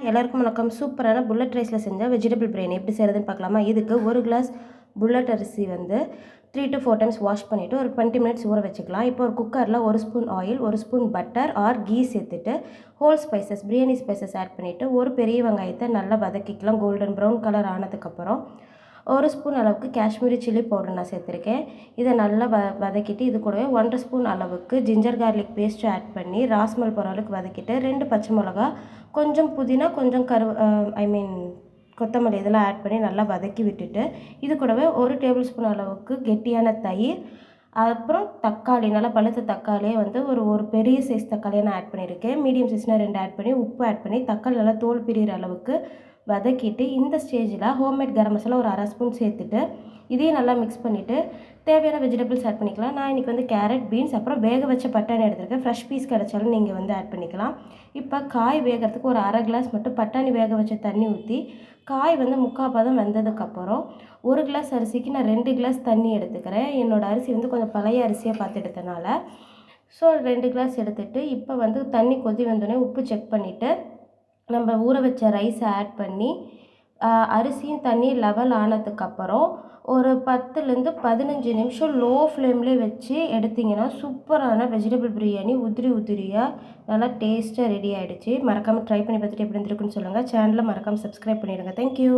எல்லாருக்கும் வணக்கம். சூப்பரான புல்லட் ரைஸில் செஞ்ச வெஜிடபிள் பிரியாணி எப்படி செய்கிறதுன்னு பார்க்கலாமா? இதுக்கு ஒரு கிளாஸ் புல்லட் அரிசி வந்து 3 to 4 டைம்ஸ் வாஷ் பண்ணிவிட்டு ஒரு 20 மினிட்ஸ் ஊற வச்சுக்கலாம். இப்போ ஒரு குக்கரில் 1 spoon oil, 1 spoon butter or ghee சேர்த்துட்டு whole spices biryani spices add பண்ணிவிட்டு ஒரு பெரிய வெங்காயத்தை நல்லா வதக்கிக்கலாம். கோல்டன் ப்ரௌன் கலர் ஆனதுக்கப்புறம் 1 ஸ்பூன் அளவுக்கு காஷ்மீரி சில்லி பவுடர் நான் சேர்த்துருக்கேன். இதை நல்லா வதக்கிட்டு இது கூடவே 1.5 ஸ்பூன் அளவுக்கு ஜிஞ்சர் கார்லிக் பேஸ்ட்டு ஆட் பண்ணி ராஸ்மல் போகிற அளவுக்கு வதக்கிட்டு 2 பச்சை மிளகா, கொஞ்சம் புதினா, கொஞ்சம் கொத்தமல்லி இதெல்லாம் ஆட் பண்ணி நல்லா வதக்கி விட்டுட்டு இது கூடவே 1 டேபிள் ஸ்பூன் அளவுக்கு கெட்டியான தயிர், அப்புறம் தக்காளி, நல்லா பழுத்த தக்காளியே வந்து ஒரு பெரிய சைஸ் தக்காளியை நான் ஆட் பண்ணியிருக்கேன். மீடியம் சைஸ்னால் 2 ஆட் பண்ணி உப்பு ஆட் பண்ணி தக்காளி நல்லா தோல் பிரிகிற அளவுக்கு வதக்கிட்டு இந்த ஸ்டேஜில் ஹோம்மேட் கரம் மசாலா ஒரு 1/2 ஸ்பூன் சேர்த்துட்டு இதையும் நல்லா மிக்ஸ் பண்ணிவிட்டு தேவையான வெஜிடபிள்ஸ் ஆட் பண்ணிக்கலாம். நான் இன்றைக்கி வந்து கேரட், பீன்ஸ், அப்புறம் வேக வச்ச பட்டாணி எடுத்துருக்கேன். ஃப்ரெஷ் பீஸ் கிடச்சாலும் நீங்கள் வந்து ஆட் பண்ணிக்கலாம். இப்போ காய் வேகிறதுக்கு ஒரு 1/2 கிளாஸ் மட்டும் பட்டாணி வேக வச்ச தண்ணி ஊற்றி காய் வந்து 3/4 பதம் வெந்ததுக்கப்புறம் 1 கிளாஸ் அரிசிக்கு நான் 2 கிளாஸ் தண்ணி எடுத்துக்கிறேன். என்னோடய அரிசி வந்து கொஞ்சம் பழைய அரிசியாக பார்த்து எடுத்தனால 2 கிளாஸ் எடுத்துகிட்டு இப்போ வந்து தண்ணி கொதி வந்தோடனே உப்பு செக் பண்ணிவிட்டு நம்ம ஊற வச்ச ரைஸை ஆட் பண்ணி அரிசியும் தண்ணி லெவல் ஆனதுக்கப்புறம் ஒரு 10லேருந்து 15 நிமிஷம் லோ ஃப்ளேம்லேயே வச்சு எடுத்திங்கன்னா சூப்பரான வெஜிடபிள் பிரியாணி உதிரியாக நல்லா டேஸ்ட்டாக ரெடி ஆகிடுச்சு. மறக்காமல் ட்ரை பண்ணி பார்த்துட்டு எப்படி இருந்திருக்குன்னு சொல்லுங்கள். சேனலை மறக்காமல் சப்ஸ்கிரைப் பண்ணிவிடுங்க. தேங்க்யூ.